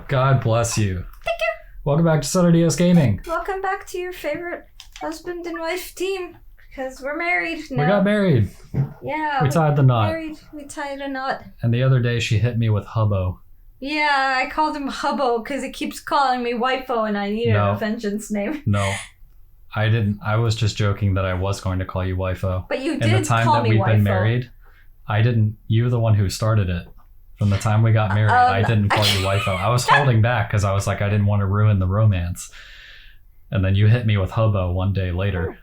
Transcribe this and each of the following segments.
God bless you. Thank you. Welcome back to Saturday Gaming. Welcome back to your favorite husband and wife team. Because we're married now. We got married. Yeah. We tied the knot. We tied a knot. And the other day she hit me with hubbo. Yeah, I called him Hubbo because he keeps calling me wifo and I needed a vengeance name. No. I didn't. I was just joking that I was going to call you wifo. But you did In the time call that me we've wifo. been married, I didn't. You were the one who started it. From the time we got married, I didn't call you wifo. I was holding back because I was like, I didn't want to ruin the romance. And then you hit me with hubbo one day later.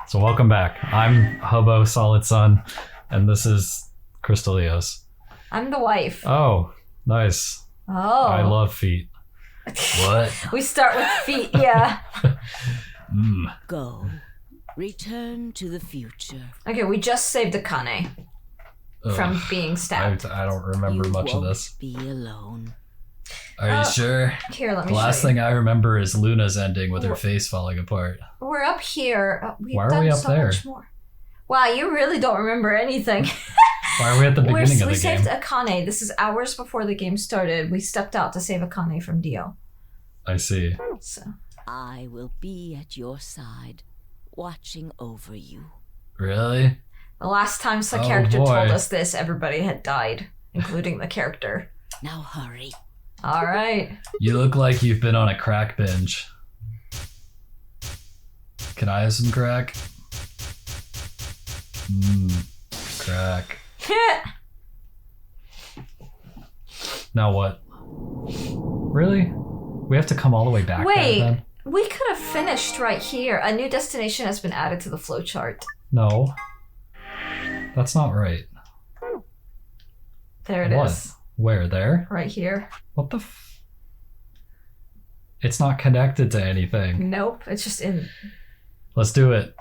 So welcome back. I'm Hubbo Solid Sun, and this is Crystalios. I'm the wife. Oh, nice. Oh. I love feet. What? We start with feet, yeah. Go. Return to the future. Okay, we just saved Akane from being stabbed. I don't remember much of this. Be alone. Are you sure? Here, let me The show last you. thing I remember is Luna's ending with her face falling apart. We're up here. We've Why are done we up so there? much more. Wow, you really don't remember anything. Why are we at the beginning of the game? We saved Akane. This is hours before the game started. We stepped out to save Akane from Dio. I see. So. I will be at your side, watching over you. Really? The last time the character told us this, everybody had died, including the character. Now hurry. All right. You look like you've been on a crack binge. Can I have some crack? Crack. Now what? Really? We have to come all the way back Wait, there, then? we could have finished right here. A new destination has been added to the flowchart. No. That's not right. There it is. Where? There? Right here. What the It's not connected to anything. Nope, it's just in... Let's do it.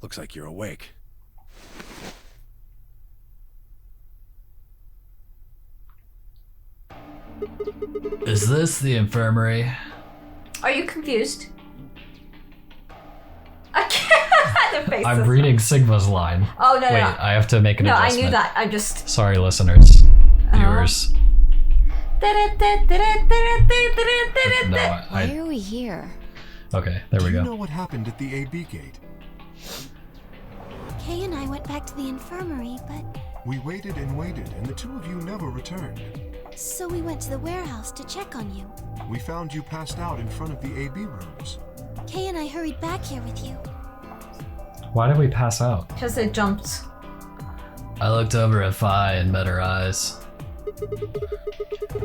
Looks like you're awake. Is this the infirmary? Are you confused? I can't. The faces. I'm reading Sigma's line. Oh, no, Wait, no. I have to make an adjustment. I knew that. I just... Sorry, listeners. Viewers. Why are we here? Okay, there we Do go. you know what happened at the AB gate? Kay and I went back to the infirmary, but... We waited and waited, and the two of you never returned. So we went to the warehouse to check on you. We found you passed out in front of the AB rooms. Kay and I hurried back here with you. Why did we pass out? Because they jumped. I looked over at Fi and met her eyes.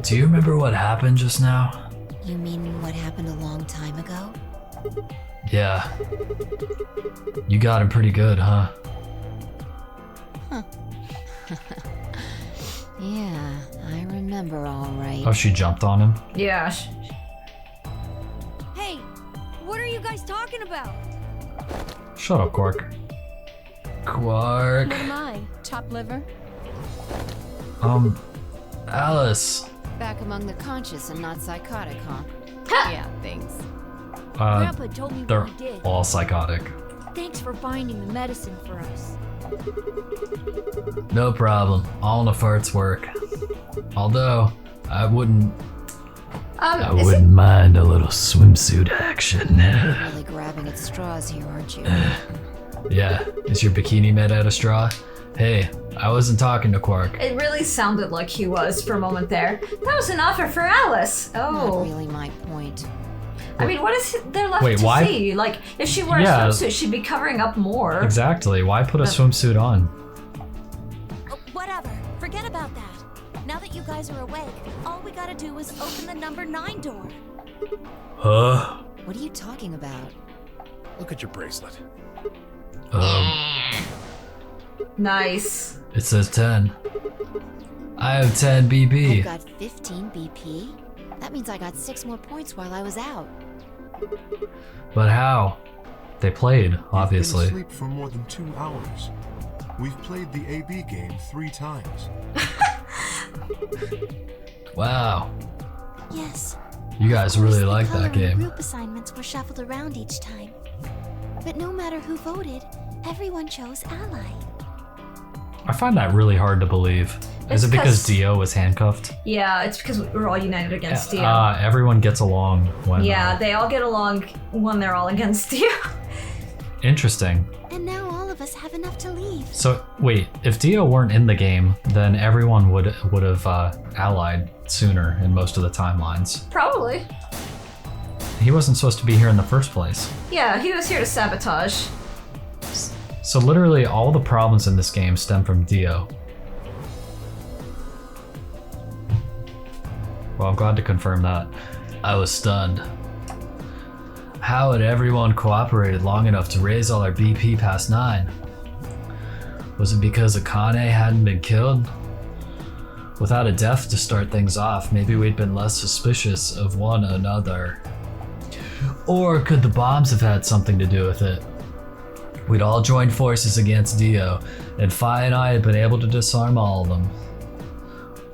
Do you remember what happened just now? You mean what happened a long time ago? Yeah. You got him pretty good, huh? Yeah, I remember all right. Oh, she jumped on him? Yeah. Hey, what are you guys talking about? Shut up, Quark. Quark. What am I, chopped liver? Alice. Back among the conscious and not psychotic, huh? Yeah, thanks. Grandpa told me They're what he did. all psychotic. Thanks for finding the medicine for us. No problem. All the farts work. Although, I wouldn't mind a little swimsuit action. Really grabbing at straws here, aren't you? Yeah, is your bikini made out of straw? Hey, I wasn't talking to Quark. It really sounded like he was for a moment there. That was an offer for Alice. Not Oh. really my point. I mean, what is there left Wait, to why? see? Like, if she wore a swimsuit, she'd be covering up more. Exactly. Why put a swimsuit on? Whatever. Forget about that. Now that you guys are awake, all we gotta do is open the number 9 door. Huh? What are you talking about? Look at your bracelet. Nice. It says 10. I have 10 I've BP. got 15 BP? That means I got 6 more points while I was out. But how? They played, obviously. You've been asleep for more than 2 hours. We've played the AB game 3 times. Wow. Yes. You guys Of course, really the like color that and game. Group assignments were shuffled around each time. But no matter who voted, everyone chose ally. I find that really hard to believe. Is it because Dio was handcuffed? Yeah, it's because we're all united against Dio. Everyone gets along when... Yeah, they all get along when they're all against Dio. Interesting. And now all of us have enough to leave. So, wait, if Dio weren't in the game, then everyone would have allied sooner in most of the timelines. Probably. He wasn't supposed to be here in the first place. Yeah, he was here to sabotage. So literally all the problems in this game stem from Dio. Well, I'm glad to confirm that. I was stunned. How had everyone cooperated long enough to raise all our BP past 9? Was it because Akane hadn't been killed? Without a death to start things off, maybe we'd been less suspicious of one another. Or could the bombs have had something to do with it? We'd all joined forces against Dio, and Fi and I had been able to disarm all of them.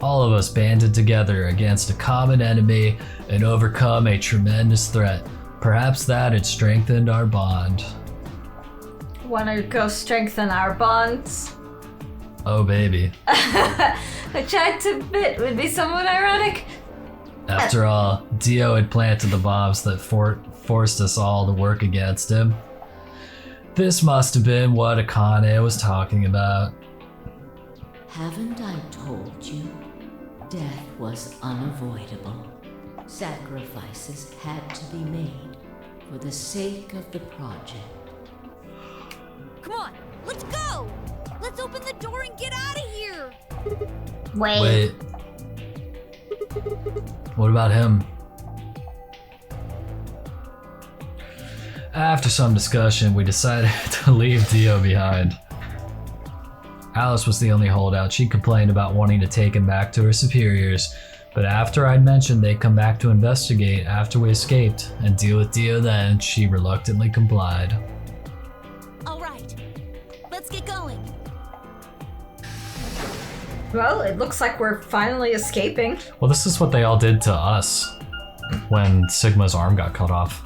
All of us banded together against a common enemy and overcome a tremendous threat. Perhaps that had strengthened our bond. Wanna go strengthen our bonds? Oh, baby. I tried to admit would be somewhat ironic. After all, Dio had planted the bombs that forced us all to work against him. This must have been what Akane was talking about. Haven't I told you? Death was unavoidable. Sacrifices had to be made for the sake of the project. Come on, let's go! Let's open the door and get out of here! Wait. What about him? After some discussion, we decided to leave Dio behind. Alice was the only holdout. She complained about wanting to take him back to her superiors, but after I'd mentioned they'd come back to investigate after we escaped and deal with Dio then, she reluctantly complied. Alright, let's get going. Well, it looks like we're finally escaping. Well, this is what they all did to us when Sigma's arm got cut off,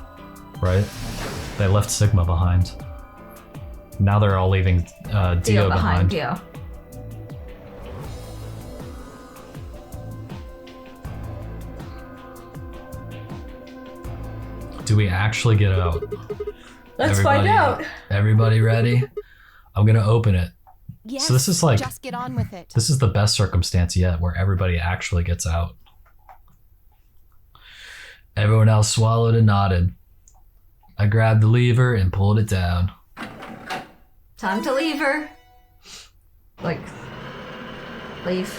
right? They left Sigma behind. Now they're all leaving Dio behind. Dio. Do we actually get out? Let's find out. Everybody ready? I'm gonna open it. Yes, So this is like, just get on with it. this is the best circumstance yet where everybody actually gets out. Everyone else swallowed and nodded. I grabbed the lever and pulled it down. Time to leave her. Like, leave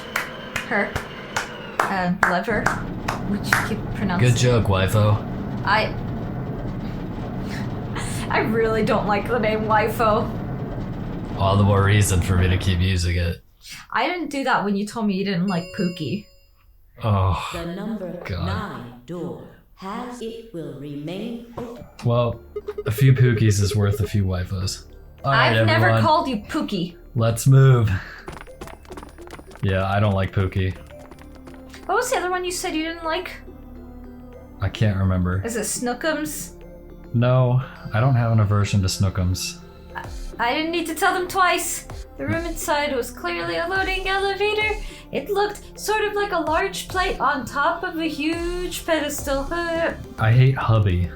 her. Lever. Which you keep pronouncing. Good joke, wifo. I really don't like the name Wifo. All the more reason for me to keep using it. I didn't do that when you told me you didn't like Pookie. Oh, The number God. 9 door it will remain open. Well, a few Pookies is worth a few wifos. All right, I've never everyone, called you Pookie. let's move. Yeah, I don't like Pookie. What was the other one you said you didn't like? I can't remember. Is it Snookums? No, I don't have an aversion to Snookums. I didn't need to tell them twice. The room inside was clearly a loading elevator. It looked sort of like a large plate on top of a huge pedestal. I hate Hubby.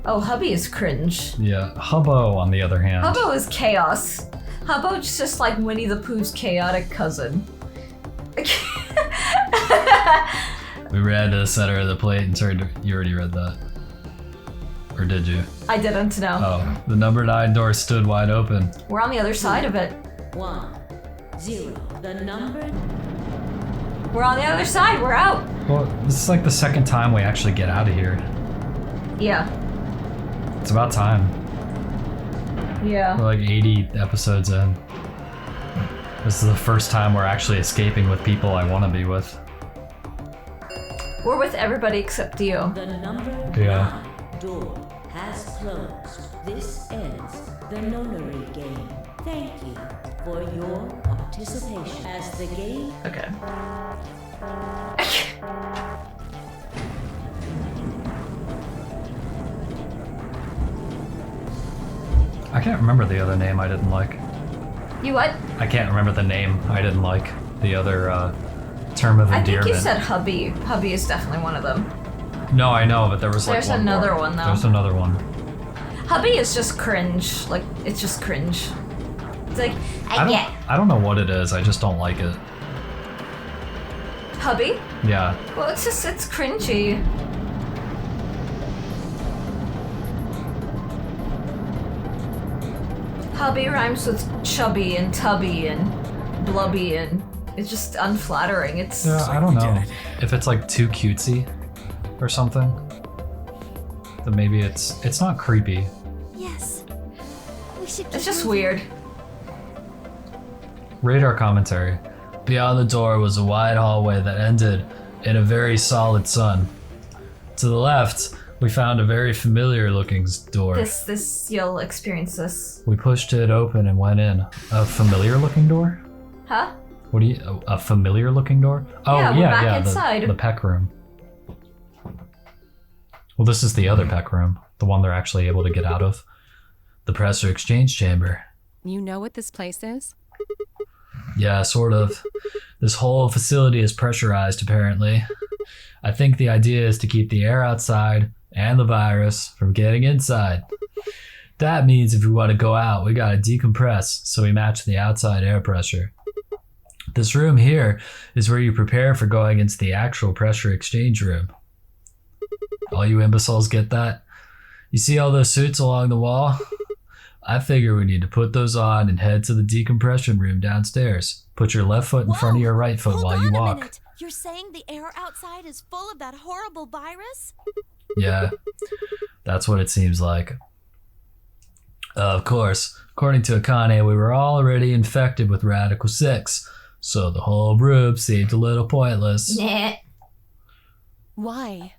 Oh, Hubby is cringe. Yeah, Hubbo on the other hand. Hubbo is chaos. Hubbo's just like Winnie the Pooh's chaotic cousin. We ran to the center of the plate and turned. You already read that. Or did you? I didn't know. Oh, the number 9 door stood wide open. We're on the other side of it. 1, 0. The number. We're on the other side. We're out. Well, this is like the second time we actually get out of here. Yeah. It's about time. Yeah. We're like 80 episodes in. This is the first time we're actually escaping with people I want to be with. We're with everybody except Dio. The number Yeah. 9 door has closed. This ends the nonary game. Thank you for your participation as the game. Okay. I can't remember the other name I didn't like. You what? I can't remember the name I didn't like. The other term of I endearment. think you said hubby. Hubby is definitely one of them. No, I know, but there was like There's one another more. one, though. There's another one. Hubby is just cringe. Like, it's just cringe. It's like, I don't know what it is. I just don't like it. Hubby? Yeah. Well, it's cringy. Hubby rhymes with chubby and tubby and blubby, and it's just unflattering. It's Yeah, I don't know. If it's like too cutesy or something, then maybe it's not creepy. Yes. We should it's just weird. Radar commentary. Beyond the door was a wide hallway that ended in a very solid sun. To the left, we found a very familiar looking door. This you'll experience this. We pushed it open and went in. A familiar looking door? Huh? What do you? A familiar looking door? Oh Yeah, we're back yeah, inside. the pec room. Well, this is the other pec room, the one they're actually able to get out of. The pressure exchange chamber. You know what this place is? Yeah, sort of. This whole facility is pressurized, apparently. I think the idea is to keep the air outside and the virus from getting inside. That means if we want to go out, we gotta decompress so we match the outside air pressure. This room here is where you prepare for going into the actual pressure exchange room. All you imbeciles get that? You see all those suits along the wall? I figure we need to put those on and head to the decompression room downstairs. Put your left foot in front of your right foot while you Hold on a walk. minute. You're saying the air outside is full of that horrible virus? Yeah, that's what it seems like. Of course, according to Akane, we were already infected with Radical 6, so the whole room seemed a little pointless. Nah. Why?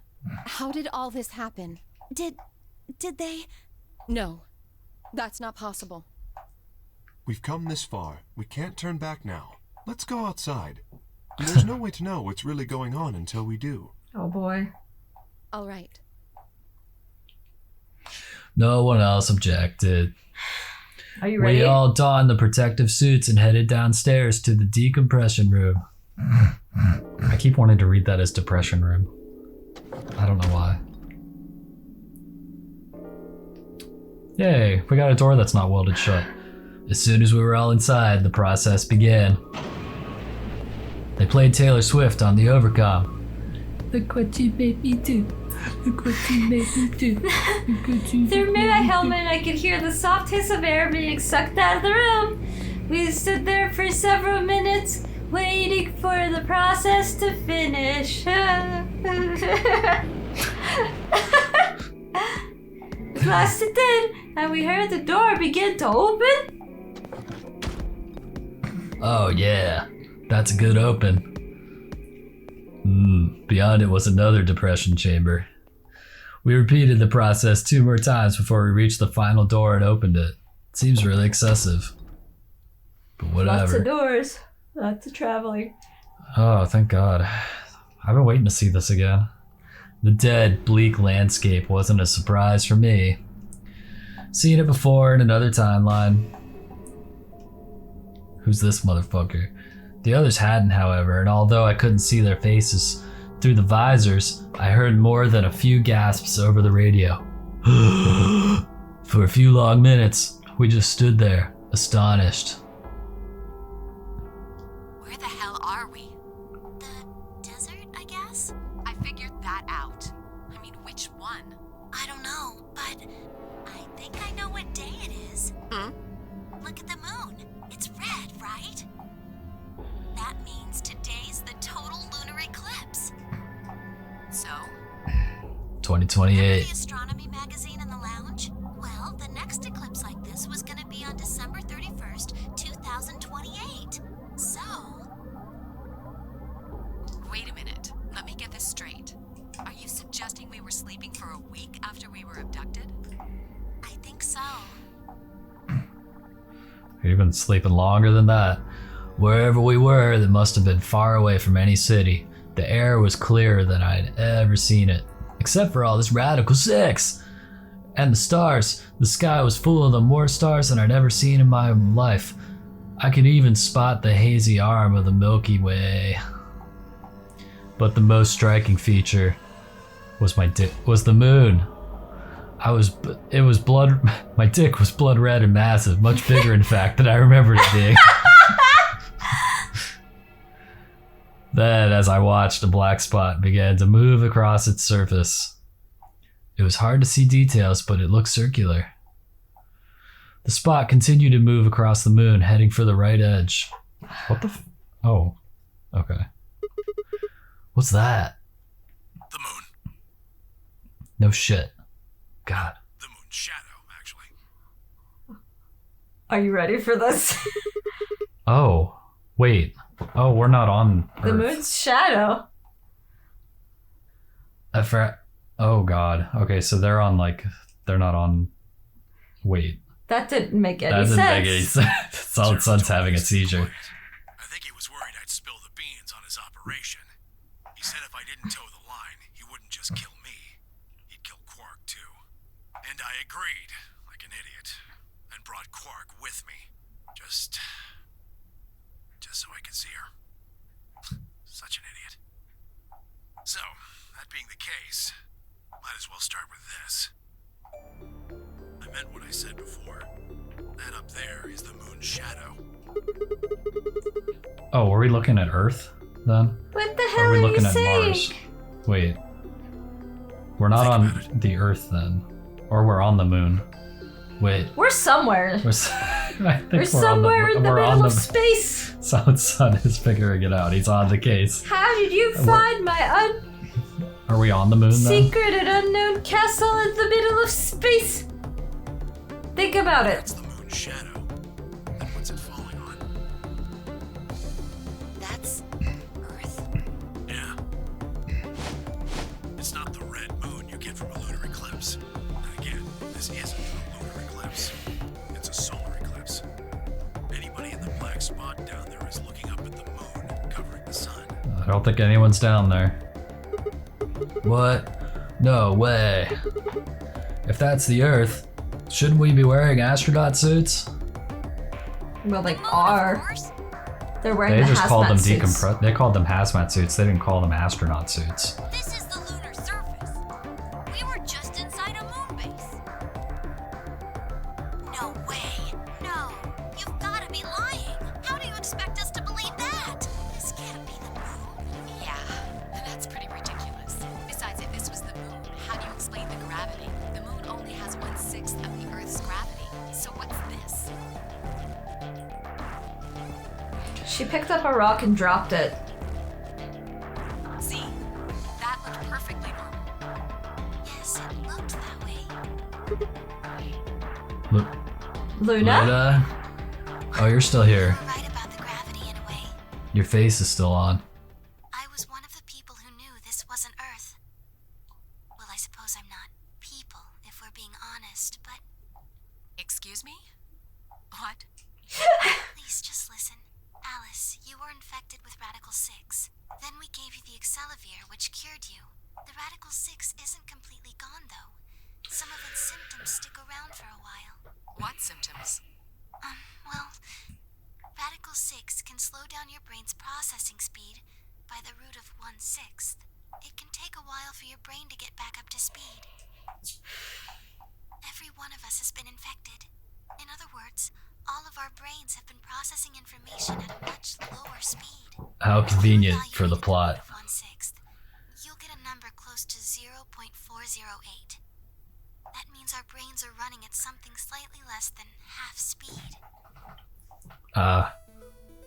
How did all this happen? Did they? No, that's not possible. We've come this far. We can't turn back now. Let's go outside. There's no way to know what's really going on until we do. Oh boy. All right. No one else objected. Are you ready? We all donned the protective suits and headed downstairs to the decompression room. I keep wanting to read that as depression room. I don't know why. Yay, we got a door that's not welded shut. As soon as we were all inside, the process began. They played Taylor Swift on the overcom. Look what you made me do. Look what you made me do. Look what you Through made my me do. helmet, I could hear the soft hiss of air being sucked out of the room. We stood there for several minutes, waiting for the process to finish. At last it did, and we heard the door begin to open. Oh yeah, that's a good open. Beyond it was another depression chamber. We repeated the process 2 more times before we reached the final door and opened it. Seems really excessive. But whatever. Lots of doors, lots of traveling. Oh, thank God. I've been waiting to see this again. The dead, bleak landscape wasn't a surprise for me. Seen it before in another timeline. Who's this motherfucker? The others hadn't, however, and although I couldn't see their faces through the visors, I heard more than a few gasps over the radio. For a few long minutes, we just stood there, astonished. Where the hell are we? The desert, I guess? I figured that out. I mean, which one? I don't know, but I think I know what day it is. Hmm? Look at the moon. It's red, right? That means today's the total lunar eclipse. So? 2028. The astronomy magazine in the lounge? Well, the next eclipse like this was gonna be on December 31st, 2028. So... Wait a minute. Let me get this straight. Are you suggesting we were sleeping for a week after we were abducted? I think so. We've been sleeping longer than that. Wherever we were, that must have been far away from any city. The air was clearer than I'd ever seen it. Except for all this Radical 6. And the stars. The sky was full of them, more stars than I'd ever seen in my life. I could even spot the hazy arm of the Milky Way. But the most striking feature was the moon. My dick was blood red and massive, much bigger in fact than I remembered it being. Then, as I watched, a black spot began to move across its surface. It was hard to see details, but it looked circular. The spot continued to move across the moon, heading for the right edge. What the oh. Okay. What's that? The moon. No shit. God. The moon's shadow, actually. Are you ready for this? Oh. Wait. Oh, we're not on Earth. The moon's shadow. Oh god. Okay, so they're not on. Wait. That didn't make any That sense. didn't make any sense. Solid Sun's having a seizure. I think he was worried I'd spill the beans on his operation. He said if I didn't toe the line, he wouldn't just kill me. He'd kill Quark too. And I agreed, like an idiot, and brought Quark with me. Just so I could see her. Such an idiot. So, that being the case, might as well start with this. I meant what I said before. That up there is the moon's shadow. Oh, were we looking at Earth then? What the Or hell are we are looking you at saying? Mars? Wait. We're not Think on about it. the Earth then. Or we're on the moon. Wait. We're somewhere. I think We're somewhere in the we're middle on of space. Solid Sun is figuring it out. He's on the case. How did you We're- find my Are we on the moon then? secret and unknown castle in the middle of space? Think about it. That's the moon's shadow. And what's it falling on? That's Earth. Yeah. It's not the red moon you get from a lunar eclipse. And again, this isn't a lunar eclipse. It's a solar eclipse. Anybody in the black spot down there is looking up at the moon, covering the sun. I don't think anyone's down there. What? No way. If that's the Earth, shouldn't we be wearing astronaut suits? Well, they Moon, are. of course. They're wearing They the just called them hazmat suits. They called them hazmat suits. They didn't call them astronaut suits. This is the lunar surface. We were just inside a moon base. No way. No. You've got to be lying. How do you expect us to believe that? This can't be the moon. Yeah, that's pretty ridiculous. Besides, if this was the moon, how do you explain the gravity? The moon only has 1/6 of the Earth's gravity. So what's this? She picked up a rock and dropped it. See? That looked perfectly normal. Yes, it looked that way. Look, Luna? Luna? Oh, you're still here. You're right about the gravity in a way. Your face is still on. I was one of the people who knew this wasn't Earth. Well, I suppose I'm not people, if we're being honest, but Excuse me? What? please just listen. Alice, you were infected with Radical 6. Then we gave you the Excelavir, which cured you. The Radical 6 isn't completely gone, though. Some of its symptoms stick around for a while. What symptoms? Well, Radical 6 can slow down your brain's processing speed by the root of 1/6. It can take a while for your brain to get back up to speed. Every one of us has been infected. In other words, all of our brains have been processing information at a much lower speed. How convenient Now you for the need plot. root of 1/6. You'll get a number close to 0.408. That means our brains are running at something slightly less than half speed.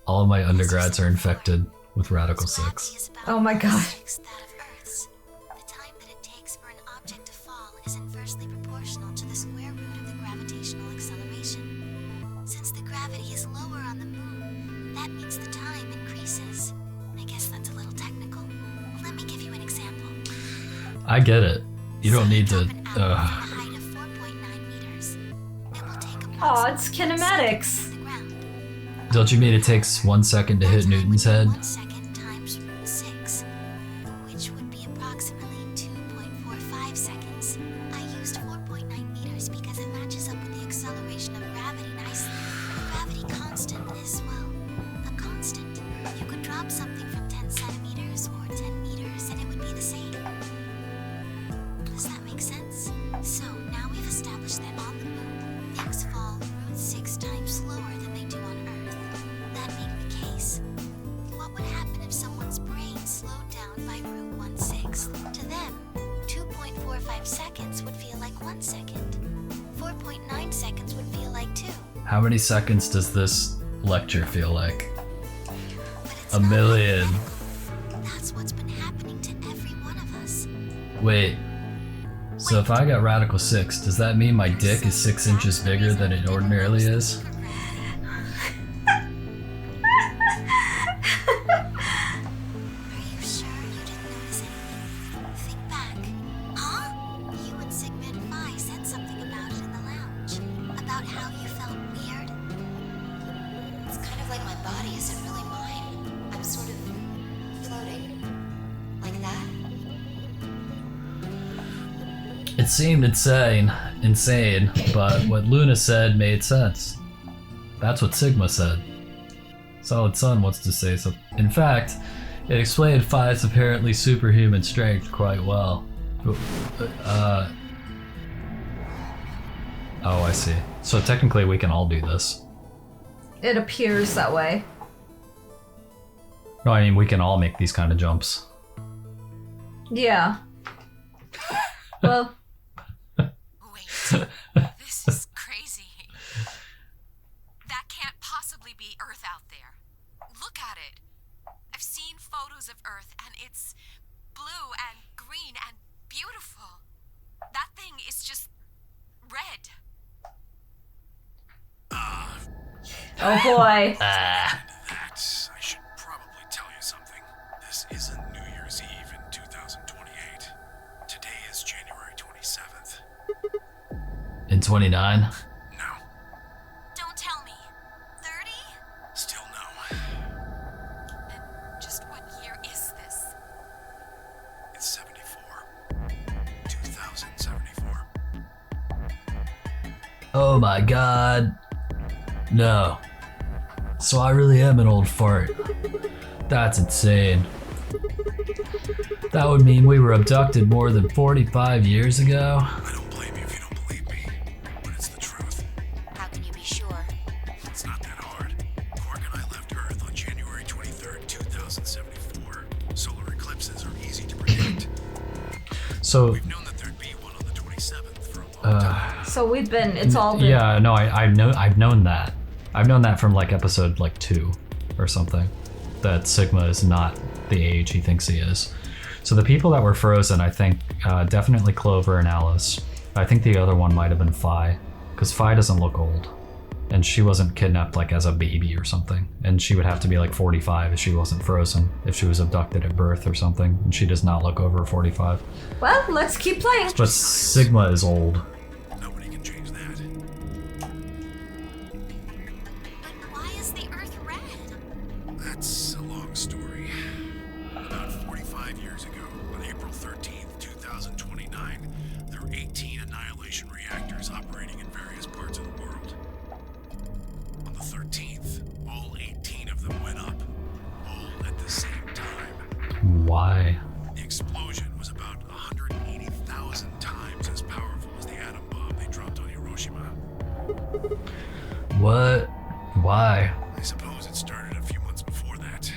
All of my undergrads are infected with Radical Its gravity 6. is about Oh my God. 1/6 that of Earth's. The time that it takes for an object to fall is inversely proportional to the square root of the gravitational acceleration. Since the gravity is lower on the moon, that means the time increases. I guess that's a little technical. Let me give you an example. I get it. You don't need to. Drop an atom from a height of 4.9 meters. It will take Aw, it's approximately 1 second kinematics. to hit the ground. Don't you mean it takes 1 second to hit Newton's head? 1 second times 6, which would be approximately 2.45 seconds. I used 4.9 meters 5 seconds would feel like 1 second. 4.9 seconds would feel like 2. How many seconds does this lecture feel like? But it's A not million. like that. That's what's been happening to every one of us. Wait. So if I got radical 6, does that mean my dick is 6 inches bigger than it ordinarily is? Are you sure you didn't notice anything? Think back. Huh? You and Sigma and Phi said something about it in the lounge. About how you felt weird. It's kind of like my body isn't really mine. I'm sort of floating. Like that? It seemed insane, but what Luna said made sense. That's what Sigma said. Solid Sun wants to say something. In fact, it explained Phi's apparently superhuman strength quite well. Oh, I see. So technically we can all do this. It appears that way. No, I mean we can all make these kind of jumps. Yeah. Well, Wait, this is crazy. That can't possibly be Earth out there. Look at it. I've seen photos of Earth and it's blue and green and beautiful. That thing is just red. oh boy. That, I should probably tell you something. This isn't New Year's Eve in 2028. Today is January 27th. In 29? No, Don't tell me. 30? still no. Then just what year is this? It's 74. 2074. Oh my god. No. So I really am an old fart. That's insane. That would mean we were abducted more than 45 years ago? I don't blame you if you don't believe me, but it's the truth. How can you be sure? It's not that hard. Quark and I left Earth on January 23rd, 2074. Solar eclipses are easy to predict. So, We've known that there'd be one on the 27th for a long time. So it's all been. yeah, no, I've known that. I've known that from like episode like 2 or something. That Sigma is not the age he thinks he is. So the people that were frozen, I think, definitely Clover and Alice. I think the other one might have been Phi, because Phi doesn't look old. And she wasn't kidnapped like as a baby or something. And she would have to be like 45 if she wasn't frozen, if she was abducted at birth or something. And she does not look over 45. Well, let's keep playing. But Sigma is old. Nobody can change that. But why is the Earth red? That's a long story. About 45 years ago, on April 13th, 2029, there were 18 annihilation reactors operating in various parts of the world. On the 13th, all 18 of them went up, all at the same time. Why? The explosion was about 180,000 times as powerful as the atom bomb they dropped on Hiroshima. What? Why? I suppose it started a few months before that.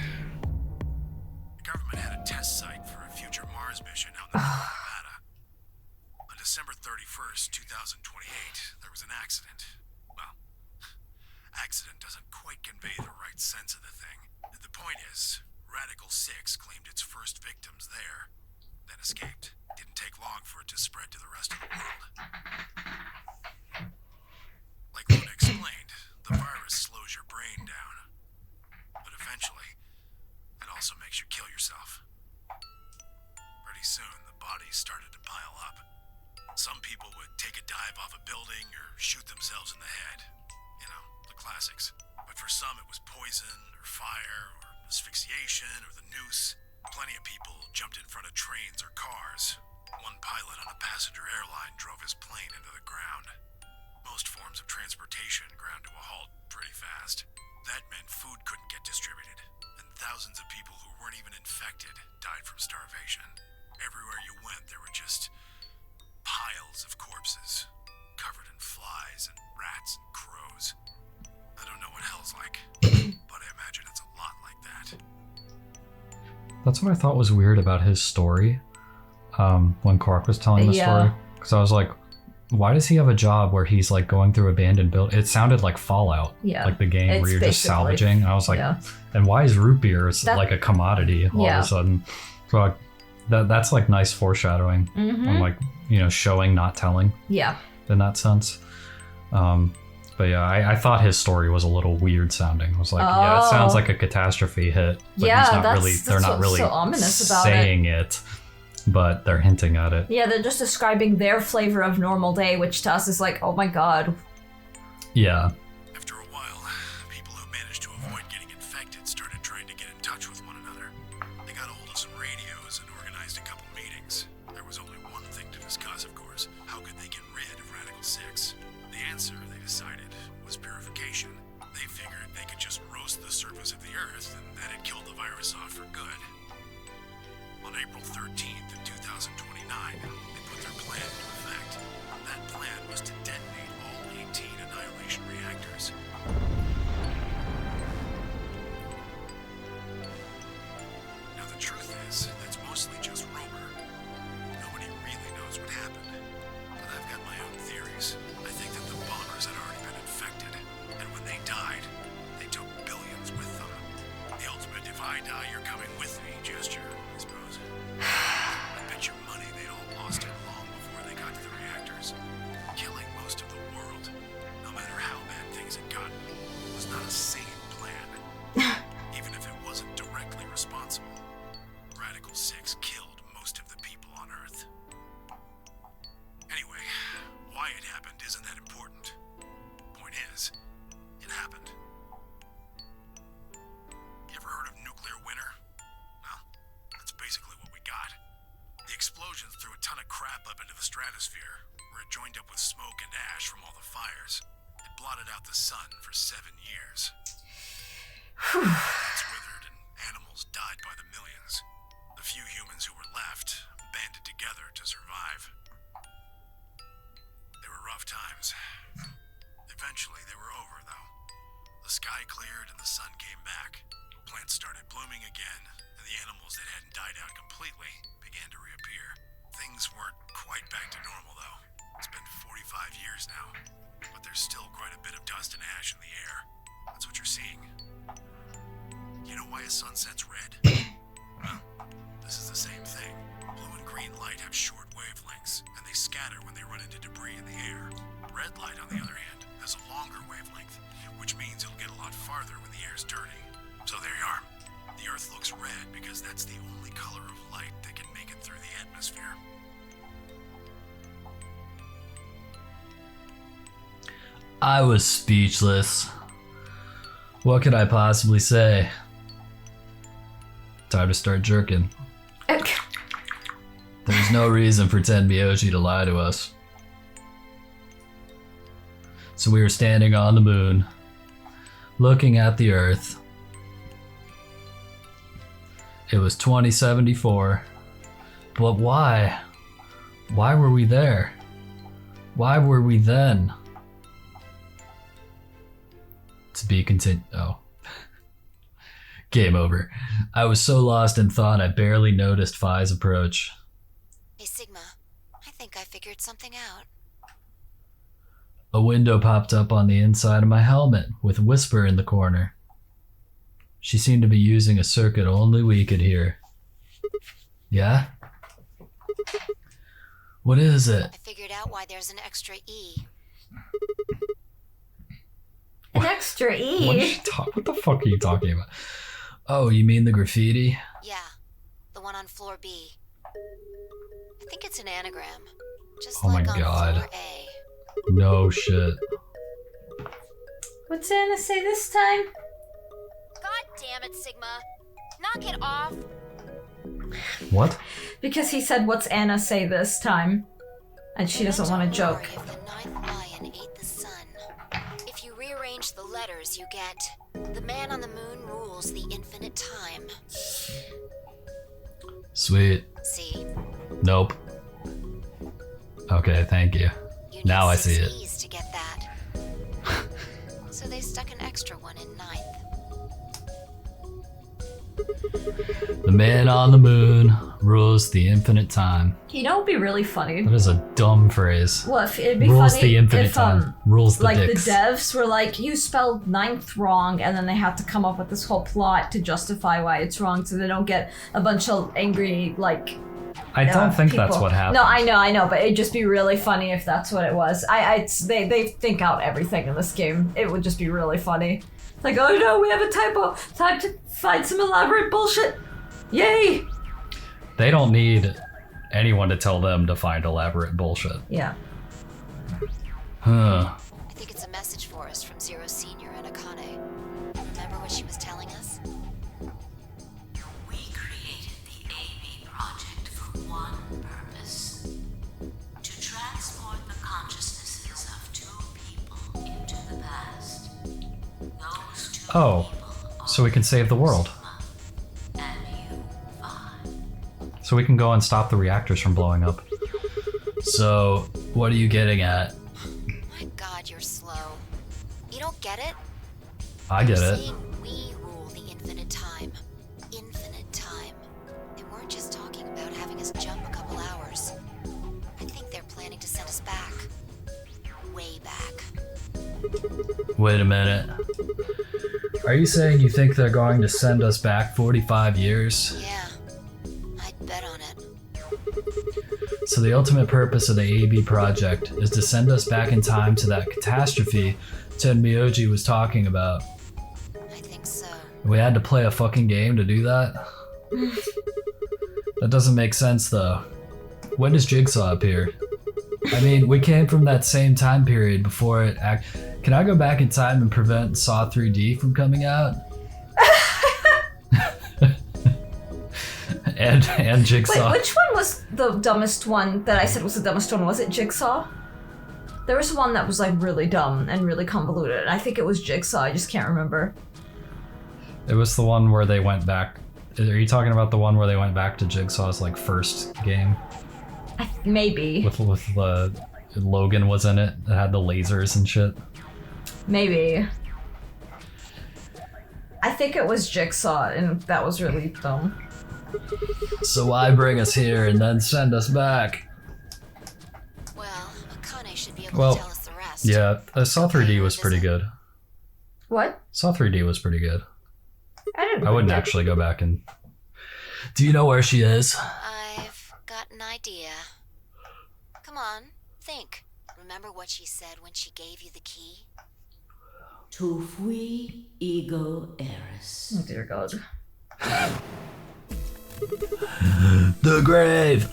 The government had a test site for a future Mars mission out in the middle of Nevada. On December 31st, 2028, there was an accident. Well, accident doesn't quite convey the right sense of the thing. The point is, Radical 6 claimed its first victims there, then escaped. Didn't take long for it to spread to the rest of the world. Like Luna explained, the virus slows your brain down. But eventually, it also makes you kill yourself. Pretty soon, the bodies started to pile up. Some people would take a dive off a building or shoot themselves in the head. You know, the classics. But for some, it was poison or fire or asphyxiation or the noose. Plenty of people jumped in front of trains or cars. One pilot on a passenger airline drove his plane into the ground. Most forms of transportation ground to a halt pretty fast. That meant food couldn't get distributed, and thousands of people who weren't even infected died from starvation. Everywhere you went, there were just piles of corpses, covered in flies and rats and crows. I don't know what hell's like, but I imagine it's a lot like that. That's what I thought was weird about his story. when Quark was telling the Yeah. story. Because I was like, why does he have a job where he's like going through abandoned buildings? It sounded like Fallout, Yeah. like the game It's where you're just basically- salvaging. I was like, yeah. and why is root beer That- like a commodity all Yeah. of a sudden? So that's like nice foreshadowing. Mm-hmm. I'm like, showing, not telling Yeah. in that sense. But yeah, I thought his story was a little weird sounding. I was like, yeah, it sounds Oh. like a catastrophe hit, but Yeah, he's not that's- really. that's They're not what's really so ominous about saying it, but they're hinting at it. Yeah, they're just describing their flavor of normal day, which to us is like, oh my god. Yeah, After a while, people who managed to avoid getting infected started trying to get in touch with one another. They got a hold of some radios and organized a couple meetings. There was only one thing to discuss, of course. How could they get rid of Radical 6? The answer, they decided, was purification. They figured they could just roast the surface of the Earth and that'd kill the virus off for good. On April 13th of 2029, they put their plan into effect. That plan was to detonate all 18 annihilation reactors. Now the truth is, that's mostly just rumor. Nobody really knows what happened. But I've got my own theories. I think that the bombers had already been infected, and when they died, they took billions with them. The ultimate if I die, you're coming with me gesture, I suppose. I bet your money they'd all lost it long before they got to the reactors. Killing most of the world, no matter how bad things had gotten, was not a sane plan. Even if it wasn't directly responsible, Radical 6 killed most of the people on Earth. Anyway, why it happened isn't that important. Point is, it happened. You ever heard of nuclear winter? Well, that's basically what we got. The explosions threw a ton of crap up into the stratosphere, where it joined up with smoke and ash from all the fires. It blotted out the sun for 7 years. Plants withered and animals died by the millions. The few humans who were left banded together to survive. They were rough times. Eventually, they were over, though. The sky cleared and the sun came back. Plants started blooming again, and the animals that hadn't died out completely began to reappear. Things weren't quite back to normal, though. It's been 45 years now, but there's still quite a bit of dust and ash in the air. That's what you're seeing. You know why a sunset's red? Well, this is the same thing. Blue and green light have short wavelengths, and they scatter when they run into debris in the air. Red light, on the other hand, has a longer wavelength, which means it'll get a lot farther when the air's dirty. So there you are. The Earth looks red because that's the only color of light that can make it through the atmosphere. I was speechless. What could I possibly say? Time to start jerking. There's no reason for Tenmyoji to lie to us. So we were standing on the moon, looking at the Earth. It was 2074. But why? Why were we there? Why were we then? To be continued. Oh. Game over. I was so lost in thought I barely noticed Phi's approach. Hey, Sigma. I think I figured something out. A window popped up on the inside of my helmet, with Whisper in the corner. She seemed to be using a circuit only we could hear. Yeah? What is it? I figured out why there's an extra E. An extra E. What the fuck are you talking about? Oh, you mean the graffiti? Yeah, the one on floor B. I think it's an anagram. Just Oh my like on God. floor A. No shit. What's Anna say this time? God damn it, Sigma. Knock it off. What? Because he said, what's Anna say this time? And she doesn't want to joke. If the ninth lion ate the sun. If you rearrange the letters, you get the man on the moon rules the infinite time. Sweet. See? Nope. Okay, thank you. You need Now I 6 see it. E's to get that. So they stuck an extra one in ninth. The man on the moon rules the infinite time. You know, it'd be really funny. That is a dumb phrase. Well, if it'd be Rules funny the infinite if, time. Rules the like dicks. the devs were like, you spelled ninth wrong, and then they have to come up with this whole plot to justify why it's wrong, so they don't get a bunch of angry like. I don't think people. that's what happened. No, I know, but it'd just be really funny if that's what it was. They think out everything in this game. It would just be really funny. It's like, oh no, we have a typo. Time to find some elaborate bullshit. Yay! They don't need anyone to tell them to find elaborate bullshit. Yeah. Huh. I think it's a message for us from Zero Senior and Akane. Remember what she was telling us? We created the AB project for one purpose. To transport the consciousnesses of two people into the past. Those two Oh, people so we can save the world. and you five. So we can go and stop the reactors from blowing up. So, what are you getting at? My God, you're slow. You don't get it? I get They're it. saying we rule the infinite time. Infinite time. They weren't just talking about having us jump a couple hours. I think they're planning to send us back. Way back. Wait a minute. Are you saying you think they're going to send us back 45 years? Yeah. I'd bet on it. So the ultimate purpose of the AB project is to send us back in time to that catastrophe Tenmyoji was talking about. I think so. We had to play a fucking game to do that? That doesn't make sense though. When does Jigsaw appear? I mean, we came from that same time period before it Can I go back in time and prevent Saw 3D from coming out? and Jigsaw. Wait, which one was the dumbest one that I said was the dumbest one? Was it Jigsaw? There was one that was like really dumb and really convoluted. I think it was Jigsaw. I just can't remember. It was the one where they went back. Are you talking about the one where they went back to Jigsaw's like first game? Maybe. With Logan was in it. It had the lasers and shit. Maybe. I think it was Jigsaw, and that was really dumb. So why bring us here and then send us back? Well, Akane should be able Well, to tell us the rest. Yeah, Saw 3D was pretty good. What? Saw 3D was pretty good. I I wouldn't actually go back and... Do you know where she is? I've got an idea. Come on, think. Remember what she said when she gave you the key? Tu fui ego eris. Oh dear God. The grave!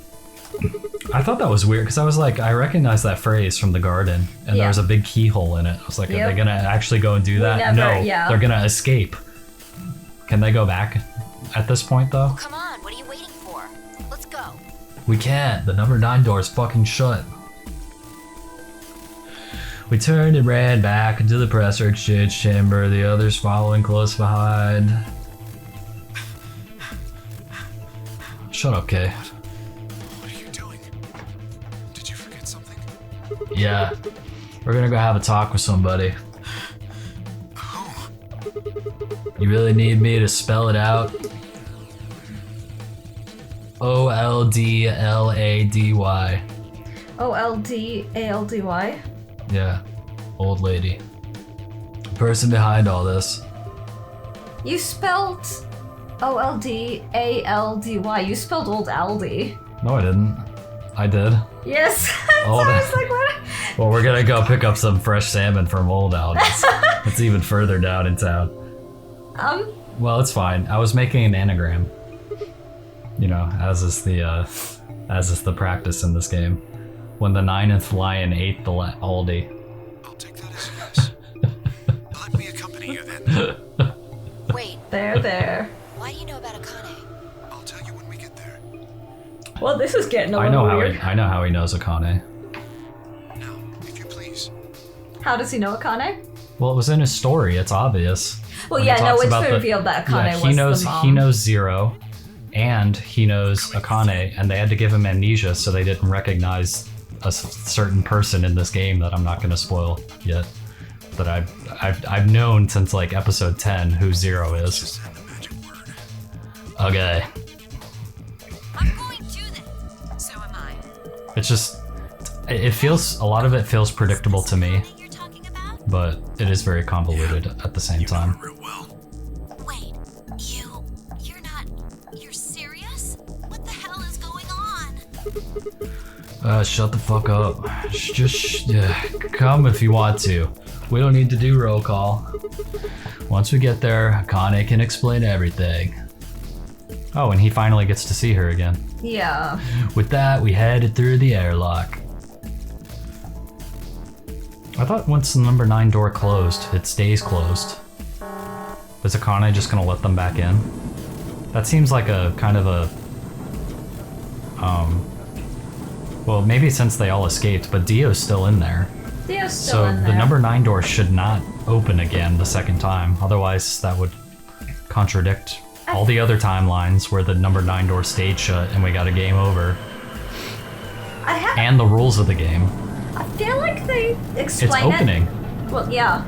I thought that was weird because I was like, I recognized that phrase from The Garden, and there was a big keyhole in it. I was like, are they gonna actually go and do that? No, they're gonna escape. Can they go back at this point though? Come on, what are you waiting for? Let's go. We can't. The number 9 door is fucking shut. We turned and ran back into the presser exchange chamber, the others following close behind. Shut up, Kay. What are you doing? Did you forget something? Yeah. We're gonna go have a talk with somebody. Who? You really need me to spell it out? Oldlady. Oldaldy. Yeah. Old lady. The person behind all this. You spelled Oldaldy. You spelled Old Aldi. No, I didn't. I did. Yes. Old So I was like, what? Well, we're gonna go pick up some fresh salmon from Old Aldi's. It's even further down in town. Well, it's fine. I was making an anagram. You know, as is the practice in this game. When the 9th lion ate the Aldi. I'll take that as a yes. Let me accompany you then. Wait, There. why do you know about Akane? I'll tell you when we get there. Well, this is getting a I little know weird. how he knows Akane. Now, if you please. How does he know Akane? Well, it was in his story. It's obvious. Well, When he yeah, no, talks it's about revealed that Akane he was knows the mom. he knows Zero, and he knows Akane, and they had to give him amnesia so they didn't recognize a certain person in this game that I'm not going to spoil yet. That I've known since like episode 10 who Zero is. Just say the magic word. Okay. I'm going to then. So am I. It's just, it feels, a lot of it feels predictable to me, That you're talking about? but it is very convoluted at the same You know time. her real well. Wait, you're not, you're serious? What the hell is going on? Shut the fuck up. Just come if you want to. We don't need to do roll call. Once we get there, Akane can explain everything. Oh, and he finally gets to see her again. Yeah. With that, we headed through the airlock. I thought once the number 9 door closed, it stays closed. Is Akane just gonna let them back in? That seems like a kind of a... well, maybe since they all escaped, but Dio's still in there. Theo's still So in the there. number 9 door should not open again the second time. Otherwise, that would contradict all the other timelines where the number 9 door stayed shut and we got a game over. And the rules of the game. I feel like they It's explain it. opening. Well, yeah.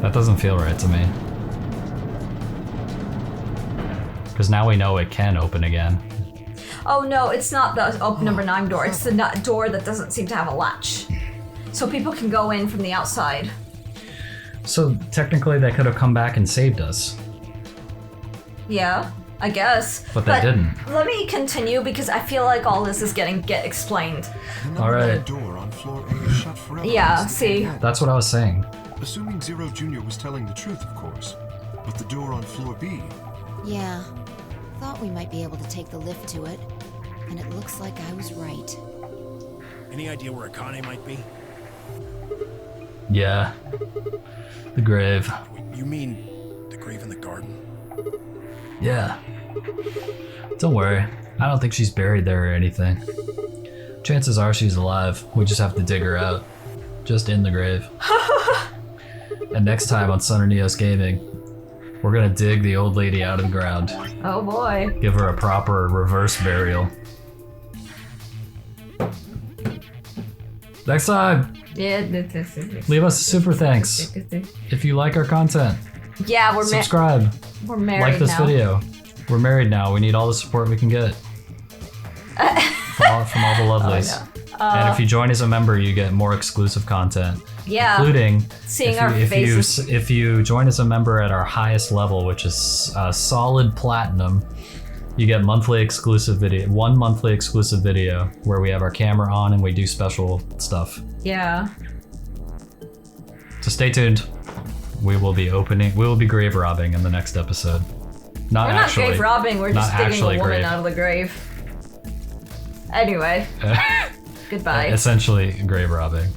That doesn't feel right to me. Because now we know it can open again. Oh no, it's not the number 9 door. It's the door that doesn't seem to have a latch. So people can go in from the outside. So technically they could have come back and saved us. Yeah, I guess. But they didn't. Let me continue because I feel like all this is get explained. The All right. door on floor A is shut forever. Yeah, see. That's what I was saying. Assuming Zero Jr. was telling the truth, of course. But the door on floor B, Yeah. Thought we might be able to take the lift to it. And it looks like I was right. Any idea where Akane might be? Yeah. The grave. You mean the grave in the garden? Yeah. Don't worry. I don't think she's buried there or anything. Chances are she's alive. We just have to dig her out. Just in the grave. And next time on Sun or Neos Gaming, we're gonna dig the old lady out of the ground. Oh boy. Give her a proper reverse burial. Next time, Yeah. leave us a super thanks. If you like our content, Yeah, subscribe. we're married Like this now. video. We're married now. We need all the support we can get. from all the lovelies. And if you join as a member, you get more exclusive content. Yeah. Including Seeing our faces. if you join as a member at our highest level, which is solid platinum, you get monthly exclusive video, one monthly exclusive video where we have our camera on and we do special stuff. Yeah. So stay tuned. We will be grave robbing in the next episode. Not We're actually. not grave robbing, we're just not digging actually a woman grave. out of the grave. Anyway, goodbye. Essentially grave robbing.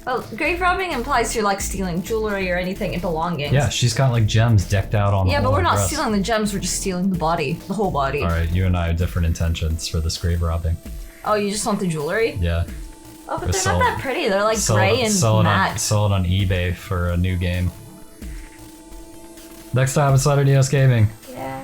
Well, grave robbing implies you're like stealing jewelry or anything in belongings. Yeah, she's got like gems decked out on the Yeah, but whole we're not dress. stealing the gems, we're just stealing the body, the whole body. All right, you and I have different intentions for this grave robbing. Oh, you just want the jewelry? Yeah. Oh, but Or they're sell- not that pretty. They're like Sell gray it, and sell it matte. sell it on eBay for a new game. Next time on Sun or Neos Gaming. Yeah.